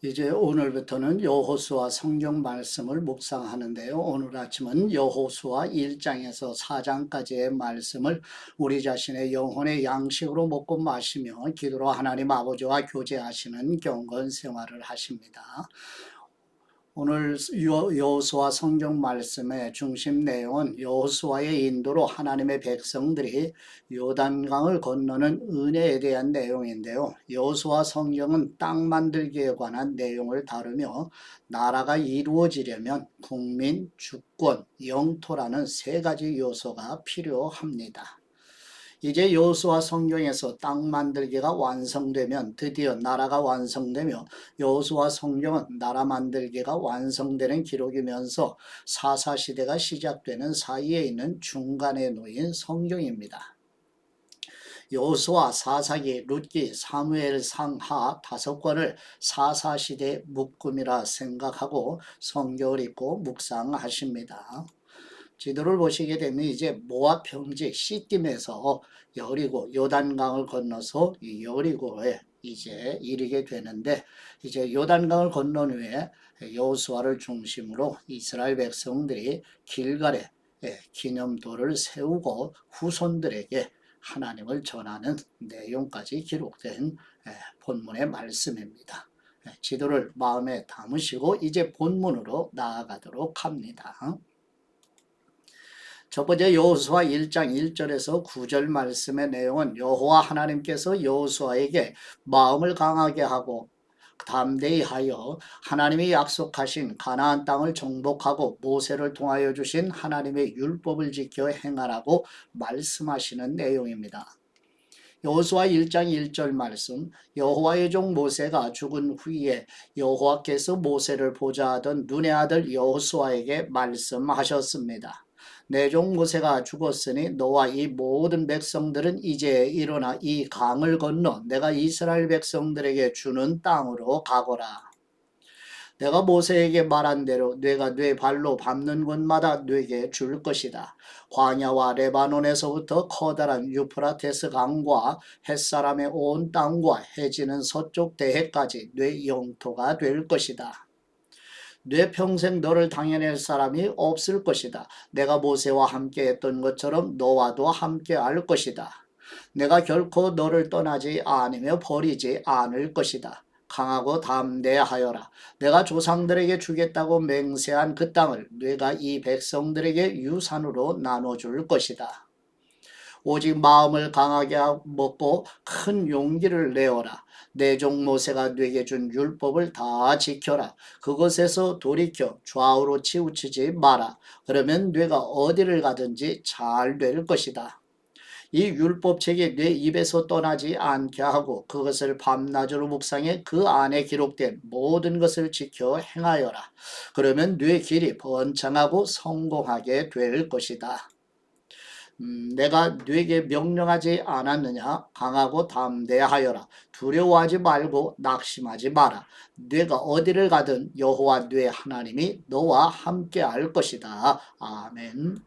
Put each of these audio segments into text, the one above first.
이제 오늘부터는 여호수아 성경 말씀을 묵상하는데요. 오늘 아침은 여호수아 1장에서 4장까지의 말씀을 우리 자신의 영혼의 양식으로 먹고 마시며 기도로 하나님 아버지와 교제하시는 경건 생활을 하십니다. 오늘 여호수아 성경 말씀의 중심 내용은 여호수아의 인도로 하나님의 백성들이 요단강을 건너는 은혜에 대한 내용인데요. 여호수아 성경은 땅 만들기에 관한 내용을 다루며 나라가 이루어지려면 국민, 주권, 영토라는 세 가지 요소가 필요합니다. 이제 여호수아 성경에서 땅 만들기가 완성되면 드디어 나라가 완성되며 여호수아 성경은 나라 만들기가 완성되는 기록이면서 사사시대가 시작되는 사이에 있는 중간에 놓인 성경입니다. 여호수아, 사사기, 룻기, 사무엘 상하 5권을 사사시대 묶음이라 생각하고 성경을 읽고 묵상하십니다. 지도를 보시게 되면 이제 모압 평지 시딤에서 여리고 요단강을 건너서 여리고에 이제 이르게 되는데, 이제 요단강을 건넌 후에 여호수아를 중심으로 이스라엘 백성들이 길갈에 기념돌을 세우고 후손들에게 하나님을 전하는 내용까지 기록된 본문의 말씀입니다. 지도를 마음에 담으시고 이제 본문으로 나아가도록 합니다. 첫 번째 여호수아 1장 1절에서 9절 말씀의 내용은 여호와 하나님께서 여호수아에게 마음을 강하게 하고 담대히 하여 하나님이 약속하신 가나안 땅을 정복하고 모세를 통하여 주신 하나님의 율법을 지켜 행하라고 말씀하시는 내용입니다. 여호수아 1장 1절 말씀, 여호와의 종 모세가 죽은 후에 여호와께서 모세를 보자 하던 눈의 아들 여호수아에게 말씀하셨습니다. 내 종 모세가 죽었으니 너와 이 모든 백성들은 이제 일어나 이 강을 건너 내가 이스라엘 백성들에게 주는 땅으로 가거라. 내가 모세에게 말한 대로 네가 네 발로 밟는 곳마다 네게 줄 것이다. 광야와 레바논에서부터 커다란 유프라테스 강과 햇사람의 온 땅과 해지는 서쪽 대해까지 네 영토가 될 것이다. 내 평생 너를 당해낼 사람이 없을 것이다. 내가 모세와 함께 했던 것처럼 너와도 함께 할 것이다. 내가 결코 너를 떠나지 않으며 버리지 않을 것이다. 강하고 담대하여라. 내가 조상들에게 주겠다고 맹세한 그 땅을 네가 이 백성들에게 유산으로 나눠줄 것이다. 오직 마음을 강하게 먹고 큰 용기를 내어라. 내 종 모세가 네게 준 율법을 다 지켜라. 그것에서 돌이켜 좌우로 치우치지 마라. 그러면 네가 어디를 가든지 잘 될 것이다. 이 율법책이 내 입에서 떠나지 않게 하고 그것을 밤낮으로 묵상해 그 안에 기록된 모든 것을 지켜 행하여라. 그러면 네 길이 번창하고 성공하게 될 것이다. 내가 네게 명령하지 않았느냐? 강하고 담대하여라. 두려워하지 말고 낙심하지 마라. 네가 어디를 가든 여호와 네 하나님이 너와 함께 할 것이다. 아멘.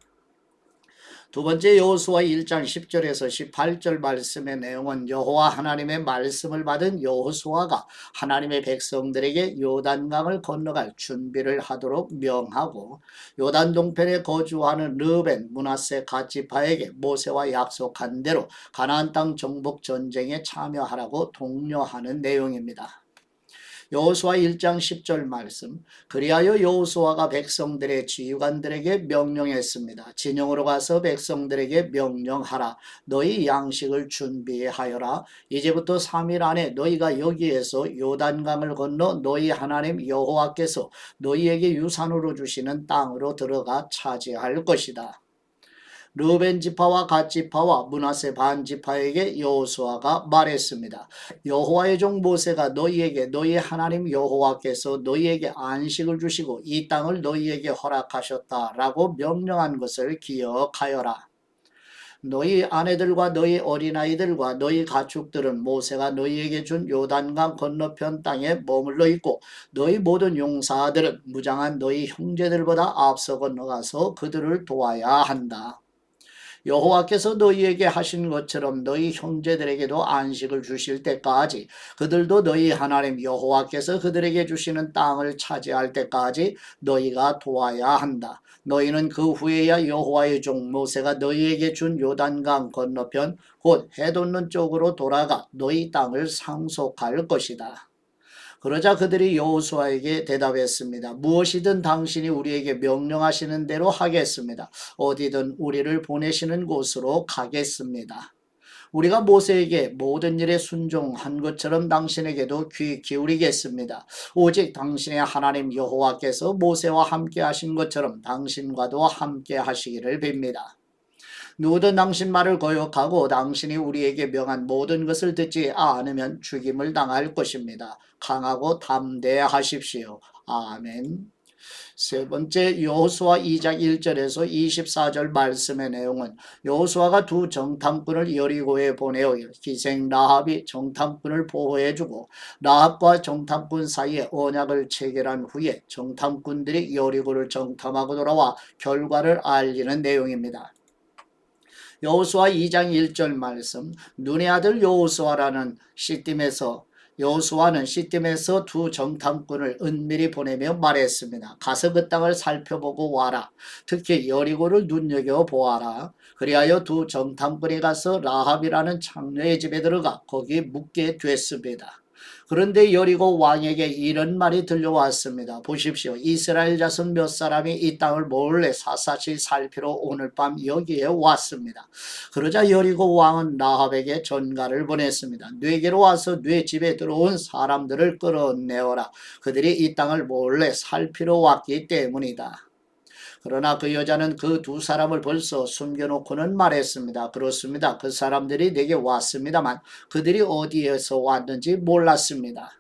두 번째 여호수아 1장 10절에서 18절 말씀의 내용은 여호와 하나님의 말씀을 받은 여호수아가 하나님의 백성들에게 요단강을 건너갈 준비를 하도록 명하고 요단 동편에 거주하는 르벤, 므낫세 갓 지파에게 모세와 약속한 대로 가나안 땅 정복 전쟁에 참여하라고 독려하는 내용입니다. 여호수아 1장 10절 말씀, 그리하여 여호수아가 백성들의 지휘관들에게 명령했습니다. 진영으로 가서 백성들에게 명령하라. 너희 양식을 준비하여라. 이제부터 3일 안에 너희가 여기에서 요단강을 건너 너희 하나님 여호와께서 너희에게 유산으로 주시는 땅으로 들어가 차지할 것이다. 르벤 지파와 갓 지파와 므낫세 반 지파에게 여호수아가 말했습니다. 여호와의 종 모세가 너희에게 너희 하나님 여호와께서 너희에게 안식을 주시고 이 땅을 너희에게 허락하셨다라고 명령한 것을 기억하여라. 너희 아내들과 너희 어린아이들과 너희 가축들은 모세가 너희에게 준 요단강 건너편 땅에 머물러 있고 너희 모든 용사들은 무장한 너희 형제들보다 앞서 건너가서 그들을 도와야 한다. 여호와께서 너희에게 하신 것처럼 너희 형제들에게도 안식을 주실 때까지 그들도 너희 하나님 여호와께서 그들에게 주시는 땅을 차지할 때까지 너희가 도와야 한다. 너희는 그 후에야 여호와의 종 모세가 너희에게 준 요단강 건너편 곧 해돋는 쪽으로 돌아가 너희 땅을 상속할 것이다. 그러자 그들이 여호수아에게 대답했습니다. 무엇이든 당신이 우리에게 명령하시는 대로 하겠습니다. 어디든 우리를 보내시는 곳으로 가겠습니다. 우리가 모세에게 모든 일에 순종한 것처럼 당신에게도 귀 기울이겠습니다. 오직 당신의 하나님 여호와께서 모세와 함께 하신 것처럼 당신과도 함께 하시기를 빕니다. 누구든 당신 말을 거역하고 당신이 우리에게 명한 모든 것을 듣지 않으면 죽임을 당할 것입니다. 강하고 담대하십시오. 아멘. 세 번째, 여호수아 2장 1절에서 24절 말씀의 내용은 여호수아가 두 정탐꾼을 여리고에 보내어 기생 라합이 정탐꾼을 보호해주고 라합과 정탐꾼 사이에 언약을 체결한 후에 정탐꾼들이 여리고를 정탐하고 돌아와 결과를 알리는 내용입니다. 여호수아 2장 1절 말씀, 눈의 아들 여호수아는 시딤에서 두 정탐꾼을 은밀히 보내며 말했습니다. 가서 그 땅을 살펴보고 와라. 특히 여리고를 눈여겨보아라. 그리하여 두 정탐꾼이 가서 라합이라는 창녀의 집에 들어가 거기 묵게 됐습니다. 그런데 여리고 왕에게 이런 말이 들려왔습니다. 보십시오. 이스라엘 자손 몇 사람이 이 땅을 몰래 샅샅이 살피러 오늘 밤 여기에 왔습니다. 그러자 여리고 왕은 라합에게 전가를 보냈습니다. 네게로 와서 네 집에 들어온 사람들을 끌어내어라. 그들이 이 땅을 몰래 살피러 왔기 때문이다. 그러나 그 여자는 그 두 사람을 벌써 숨겨놓고는 말했습니다. 그렇습니다. 그 사람들이 내게 왔습니다만 그들이 어디에서 왔는지 몰랐습니다.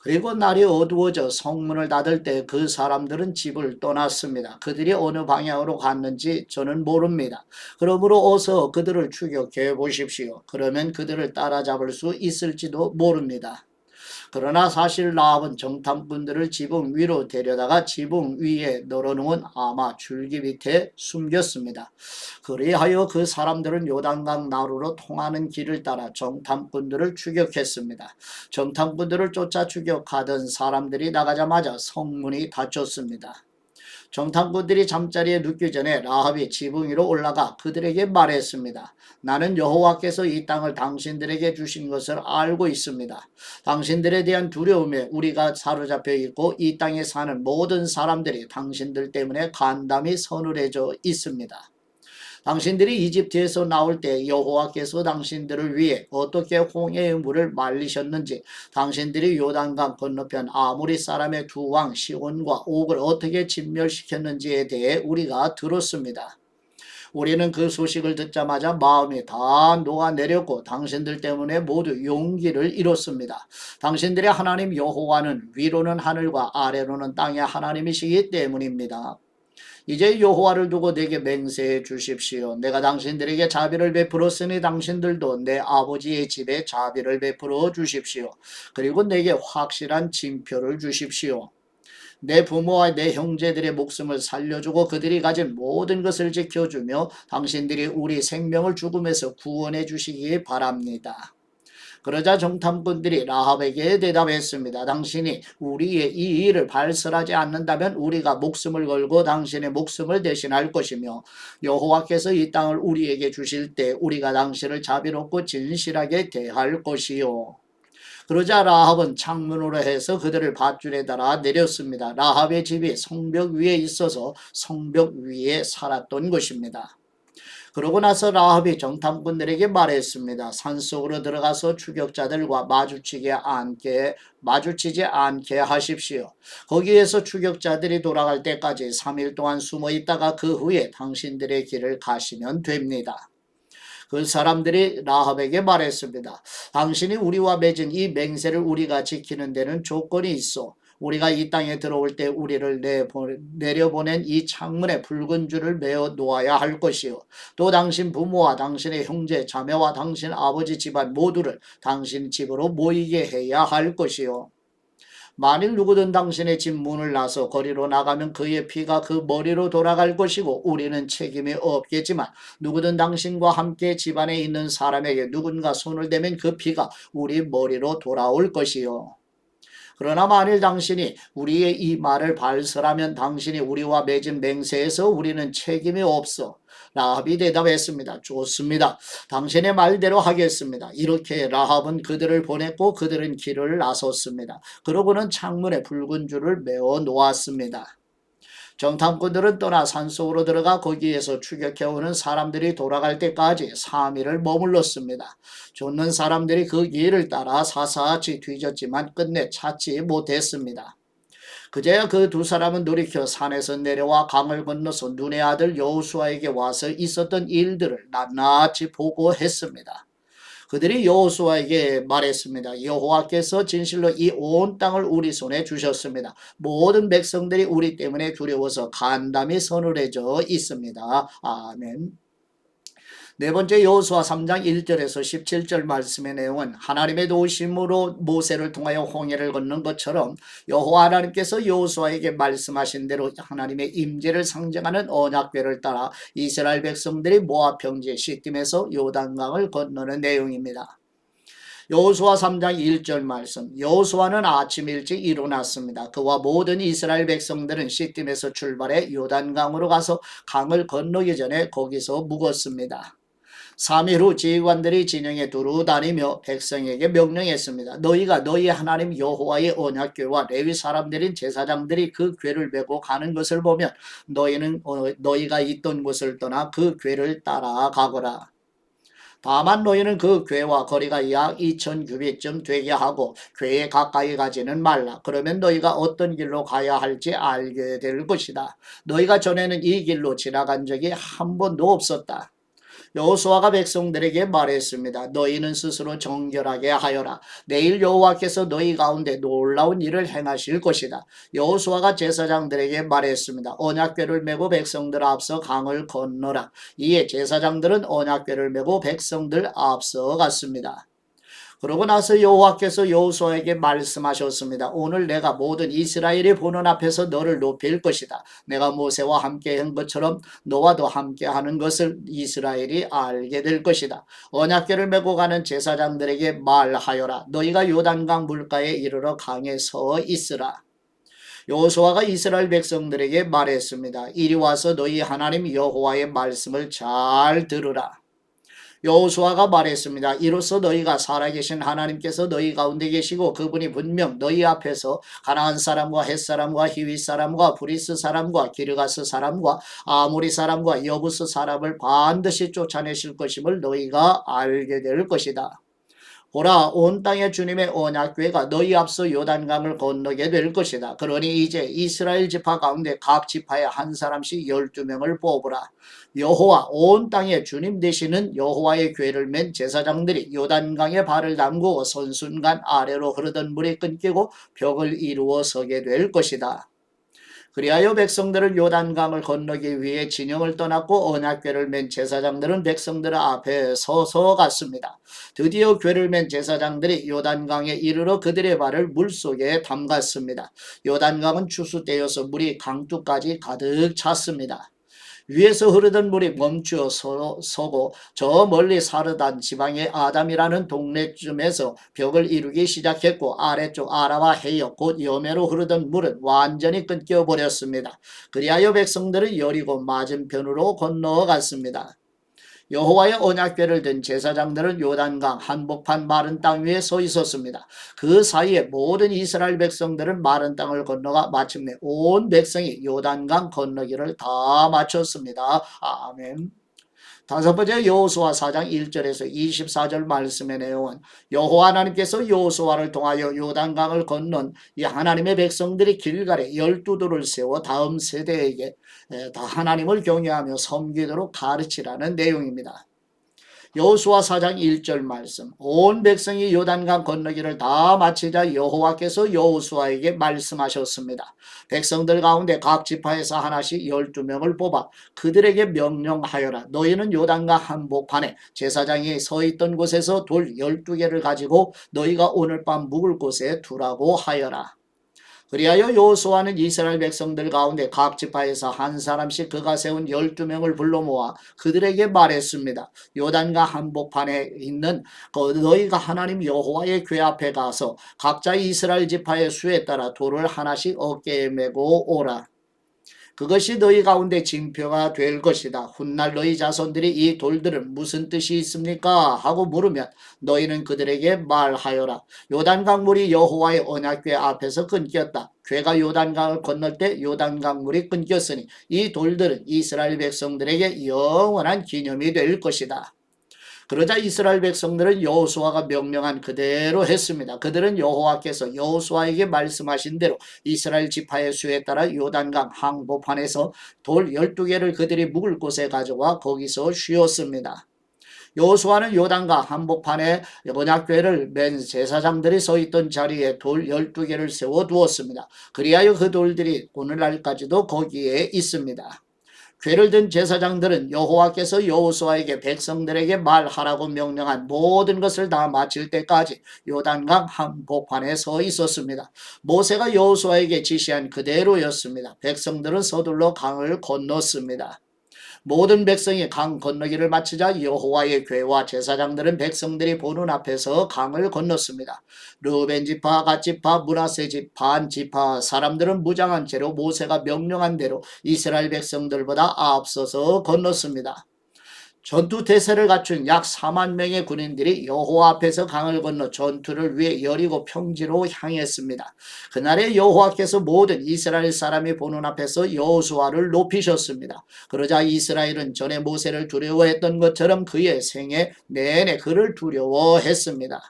그리고 날이 어두워져 성문을 닫을 때 그 사람들은 집을 떠났습니다. 그들이 어느 방향으로 갔는지 저는 모릅니다. 그러므로 어서 그들을 추격해 보십시오. 그러면 그들을 따라잡을 수 있을지도 모릅니다. 그러나 사실 라합은 정탐꾼들을 지붕 위로 데려다가 지붕 위에 널어놓은 아마 줄기 밑에 숨겼습니다. 그리하여 그 사람들은 요단강 나루로 통하는 길을 따라 정탐꾼들을 추격했습니다. 정탐꾼들을 쫓아 추격하던 사람들이 나가자마자 성문이 닫혔습니다. 정탐꾼들이 잠자리에 눕기 전에 라합이 지붕 위로 올라가 그들에게 말했습니다. 나는 여호와께서 이 땅을 당신들에게 주신 것을 알고 있습니다. 당신들에 대한 두려움에 우리가 사로잡혀 있고 이 땅에 사는 모든 사람들이 당신들 때문에 간담이 서늘해져 있습니다. 당신들이 이집트에서 나올 때 여호와께서 당신들을 위해 어떻게 홍해의 물을 말리셨는지, 당신들이 요단강 건너편 아모리 사람의 두 왕 시온과 옥을 어떻게 진멸시켰는지에 대해 우리가 들었습니다. 우리는 그 소식을 듣자마자 마음이 다 녹아내렸고 당신들 때문에 모두 용기를 잃었습니다. 당신들의 하나님 여호와는 위로는 하늘과 아래로는 땅의 하나님이시기 때문입니다. 이제 여호와를 두고 내게 맹세해 주십시오. 내가 당신들에게 자비를 베풀었으니 당신들도 내 아버지의 집에 자비를 베풀어 주십시오. 그리고 내게 확실한 징표를 주십시오. 내 부모와 내 형제들의 목숨을 살려주고 그들이 가진 모든 것을 지켜주며 당신들이 우리 생명을 죽음에서 구원해 주시기 바랍니다. 그러자 정탐꾼들이 라합에게 대답했습니다. 당신이 우리의 이 일을 발설하지 않는다면 우리가 목숨을 걸고 당신의 목숨을 대신할 것이며 여호와께서 이 땅을 우리에게 주실 때 우리가 당신을 자비롭고 진실하게 대할 것이요. 그러자 라합은 창문으로 해서 그들을 밧줄에 달아 내렸습니다. 라합의 집이 성벽 위에 있어서 성벽 위에 살았던 것입니다. 그러고 나서 라합이 정탐꾼들에게 말했습니다. 산속으로 들어가서 추격자들과 마주치지 않게 하십시오. 거기에서 추격자들이 돌아갈 때까지 3일 동안 숨어 있다가 그 후에 당신들의 길을 가시면 됩니다. 그 사람들이 라합에게 말했습니다. 당신이 우리와 맺은 이 맹세를 우리가 지키는 데는 조건이 있어. 우리가 이 땅에 들어올 때 우리를 내려보낸 이 창문에 붉은 줄을 매어 놓아야 할 것이요. 또 당신 부모와 당신의 형제, 자매와 당신 아버지 집안 모두를 당신 집으로 모이게 해야 할 것이요. 만일 누구든 당신의 집 문을 나서 거리로 나가면 그의 피가 그 머리로 돌아갈 것이고 우리는 책임이 없겠지만 누구든 당신과 함께 집안에 있는 사람에게 누군가 손을 대면 그 피가 우리 머리로 돌아올 것이요. 그러나 만일 당신이 우리의 이 말을 발설하면 당신이 우리와 맺은 맹세에서 우리는 책임이 없어. 라합이 대답했습니다. 좋습니다. 당신의 말대로 하겠습니다. 이렇게 라합은 그들을 보냈고 그들은 길을 나섰습니다. 그러고는 창문에 붉은 줄을 메어 놓았습니다. 정탐꾼들은 떠나 산속으로 들어가 거기에서 추격해오는 사람들이 돌아갈 때까지 3일을 머물렀습니다. 쫓는 사람들이 그 길을 따라 사사치 뒤졌지만 끝내 찾지 못했습니다. 그제야 그 두 사람은 돌이켜 산에서 내려와 강을 건너서 눈의 아들 여호수아에게 와서 있었던 일들을 낱낱이 보고했습니다. 그들이 여호수아에게 말했습니다. 여호와께서 진실로 이 온 땅을 우리 손에 주셨습니다. 모든 백성들이 우리 때문에 두려워서 간담이 서늘해져 있습니다. 아멘. 네 번째 여호수아 3장 1절에서 17절 말씀의 내용은 하나님의 도우심으로 모세를 통하여 홍해를 건넌 것처럼 여호와 하나님께서 여호수아에게 말씀하신 대로 하나님의 임재를 상징하는 언약궤를 따라 이스라엘 백성들이 모압 평지 시딤에서 요단강을 건너는 내용입니다. 여호수아 3장 1절 말씀. 여호수아는 아침 일찍 일어났습니다. 그와 모든 이스라엘 백성들은 시딤에서 출발해 요단강으로 가서 강을 건너기 전에 거기서 묵었습니다. 3일 후 지휘관들이 진영에 두루 다니며 백성에게 명령했습니다. 너희가 너희 하나님 여호와의 언약궤와 레위 사람들인 제사장들이 그 궤를 메고 가는 것을 보면 너희는 너희가 있던 곳을 떠나 그 궤를 따라가거라. 다만 너희는 그 궤와 거리가 약 2000규빗쯤 되게 하고 궤에 가까이 가지는 말라. 그러면 너희가 어떤 길로 가야 할지 알게 될 것이다. 너희가 전에는 이 길로 지나간 적이 한 번도 없었다. 여호수아가 백성들에게 말했습니다. 너희는 스스로 정결하게 하여라. 내일 여호와께서 너희 가운데 놀라운 일을 행하실 것이다. 여호수아가 제사장들에게 말했습니다. 언약궤를 메고 백성들 앞서 강을 건너라. 이에 제사장들은 언약궤를 메고 백성들 앞서 갔습니다. 그러고 나서 여호와께서 여호수아에게 말씀하셨습니다. 오늘 내가 모든 이스라엘이 보는 앞에서 너를 높일 것이다. 내가 모세와 함께 한 것처럼 너와도 함께 하는 것을 이스라엘이 알게 될 것이다. 언약궤를 메고 가는 제사장들에게 말하여라. 너희가 요단강 물가에 이르러 강에 서 있으라. 여호수아가 이스라엘 백성들에게 말했습니다. 이리 와서 너희 하나님 여호와의 말씀을 잘 들으라. 여호수아가 말했습니다. 이로써 너희가 살아계신 하나님께서 너희 가운데 계시고 그분이 분명 너희 앞에서 가나안 사람과 헷 사람과 히윗 사람과 브리스 사람과 기르가스 사람과 아모리 사람과 여부스 사람을 반드시 쫓아내실 것임을 너희가 알게 될 것이다. 보라, 온 땅의 주님의 언약궤가 너희 앞서 요단강을 건너게 될 것이다. 그러니 이제 이스라엘 지파 가운데 각 지파에 한 사람씩 12명을 뽑으라. 여호와, 온 땅의 주님 되시는 여호와의 궤를 맨 제사장들이 요단강에 발을 담그고 선순간 아래로 흐르던 물이 끊기고 벽을 이루어 서게 될 것이다. 그리하여 백성들은 요단강을 건너기 위해 진영을 떠났고 언약궤를 맨 제사장들은 백성들 앞에 서서 갔습니다. 드디어 궤를 맨 제사장들이 요단강에 이르러 그들의 발을 물속에 담갔습니다. 요단강은 추수 때여서 물이 강둑까지 가득 찼습니다. 위에서 흐르던 물이 멈추어 서고 저 멀리 사르단 지방의 아담이라는 동네쯤에서 벽을 이루기 시작했고 아래쪽 아라와 해역 곧 여매로 흐르던 물은 완전히 끊겨버렸습니다. 그리하여 백성들은 여리고 맞은편으로 건너갔습니다. 여호와의 언약궤를 든 제사장들은 요단강 한복판 마른 땅 위에 서 있었습니다. 그 사이에 모든 이스라엘 백성들은 마른 땅을 건너가 마침내 온 백성이 요단강 건너기를 다 마쳤습니다. 아멘. 다섯 번째 여호수아 4장 1절에서 24절 말씀의 내용은 여호와 하나님께서 여호수아를 통하여 요단강을 건넌 이 하나님의 백성들이 길갈에 12돌을 세워 다음 세대에게 다 하나님을 경외하며 섬기도록 가르치라는 내용입니다. 여호수아 4장 1절 말씀. 온 백성이 요단강 건너기를 다 마치자 여호와께서 여호수아에게 말씀하셨습니다. 백성들 가운데 각 지파에서 하나씩 12명을 뽑아 그들에게 명령하여라. 너희는 요단강 한복판에 제사장이 서 있던 곳에서 돌 12개를 가지고 너희가 오늘 밤 묵을 곳에 두라고 하여라. 그리하여 여호수아는 이스라엘 백성들 가운데 각 지파에서 한 사람씩 그가 세운 12명을 불러 모아 그들에게 말했습니다. 요단강 한복판에 있는 너희가 하나님 여호와의 궤 앞에 가서 각자 이스라엘 지파의 수에 따라 돌을 하나씩 어깨에 메고 오라. 그것이 너희 가운데 징표가 될 것이다. 훗날 너희 자손들이 이 돌들은 무슨 뜻이 있습니까? 하고 물으면 너희는 그들에게 말하여라. 요단강 물이 여호와의 언약궤 앞에서 끊겼다. 궤가 요단강을 건널 때 요단강 물이 끊겼으니 이 돌들은 이스라엘 백성들에게 영원한 기념이 될 것이다. 그러자 이스라엘 백성들은 여호수아가 명령한 그대로 했습니다. 그들은 여호와께서 여호수아에게 말씀하신 대로 이스라엘 지파의 수에 따라 요단강 항복판에서 돌 12개를 그들이 묵을 곳에 가져와 거기서 쉬었습니다. 여호수아는 요단강 한복판에 언약궤를 맨 제사장들이 서 있던 자리에 돌 12개를 세워 두었습니다. 그리하여 그 돌들이 오늘날까지도 거기에 있습니다. 궤를 든 제사장들은 여호와께서 여호수아에게 백성들에게 말하라고 명령한 모든 것을 다 마칠 때까지 요단강 한복판에 서 있었습니다. 모세가 여호수아에게 지시한 그대로였습니다. 백성들은 서둘러 강을 건넜습니다. 모든 백성이 강 건너기를 마치자 여호와의 궤와 제사장들은 백성들이 보는 앞에서 강을 건넜습니다. 르벤 지파, 갓 지파, 므낫세 지파, 반 지파 사람들은 무장한 채로 모세가 명령한 대로 이스라엘 백성들보다 앞서서 건넜습니다. 전투 태세를 갖춘 약 4만 명의 군인들이 여호와 앞에서 강을 건너 전투를 위해 여리고 평지로 향했습니다. 그날에 여호와께서 모든 이스라엘 사람이 보는 앞에서 여호수아를 높이셨습니다. 그러자 이스라엘은 전에 모세를 두려워했던 것처럼 그의 생애 내내 그를 두려워했습니다.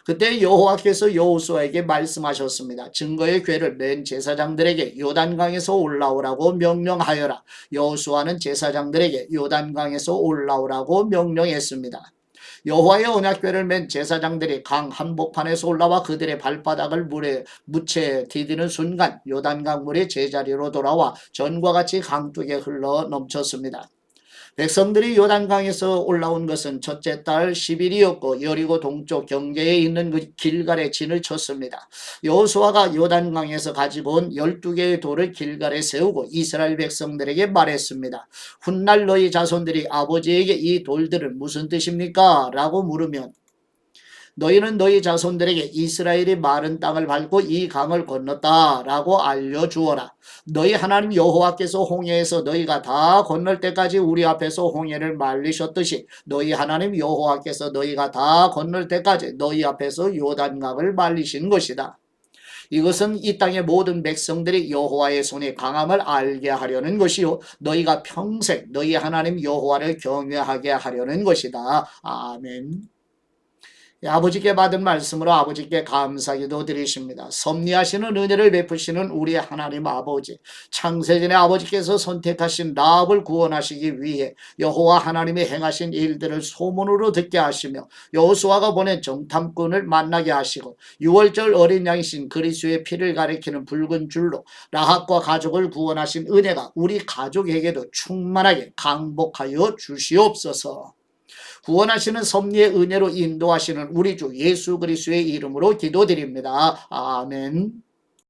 그때 여호와께서 여호수아에게 말씀하셨습니다. 증거의 궤를 맨 제사장들에게 요단강에서 올라오라고 명령하여라. 여호수아는 제사장들에게 요단강에서 올라오라고 명령했습니다. 여호와의 언약궤를 맨 제사장들이 강 한복판에서 올라와 그들의 발바닥을 물에 묻혀 디디는 순간 요단강 물이 제자리로 돌아와 전과 같이 강둑에 흘러 넘쳤습니다. 백성들이 요단강에서 올라온 것은 첫째 달 10일이었고 여리고 동쪽 경계에 있는 그 길갈에 진을 쳤습니다. 여호수아가 요단강에서 가지고 온 12개의 돌을 길갈에 세우고 이스라엘 백성들에게 말했습니다. 훗날 너희 자손들이 아버지에게 이 돌들은 무슨 뜻입니까? 라고 물으면 너희는 너희 자손들에게 이스라엘이 마른 땅을 밟고 이 강을 건넜다 라고 알려주어라. 너희 하나님 여호와께서 홍해에서 너희가 다 건널 때까지 우리 앞에서 홍해를 말리셨듯이 너희 하나님 여호와께서 너희가 다 건널 때까지 너희 앞에서 요단강을 말리신 것이다. 이것은 이 땅의 모든 백성들이 여호와의 손이 강함을 알게 하려는 것이요 너희가 평생 너희 하나님 여호와를 경외하게 하려는 것이다. 아멘. 아버지께 받은 말씀으로 아버지께 감사기도 드리십니다. 섭리하시는 은혜를 베푸시는 우리 하나님 아버지, 창세전에 아버지께서 선택하신 라합을 구원하시기 위해 여호와 하나님이 행하신 일들을 소문으로 듣게 하시며 여호수아가 보낸 정탐꾼을 만나게 하시고 6월절 어린 양이신 그리스도의 피를 가리키는 붉은 줄로 라합과 가족을 구원하신 은혜가 우리 가족에게도 충만하게 강복하여 주시옵소서. 구원하시는 섭리의 은혜로 인도하시는 우리 주 예수 그리스도의 이름으로 기도드립니다. 아멘.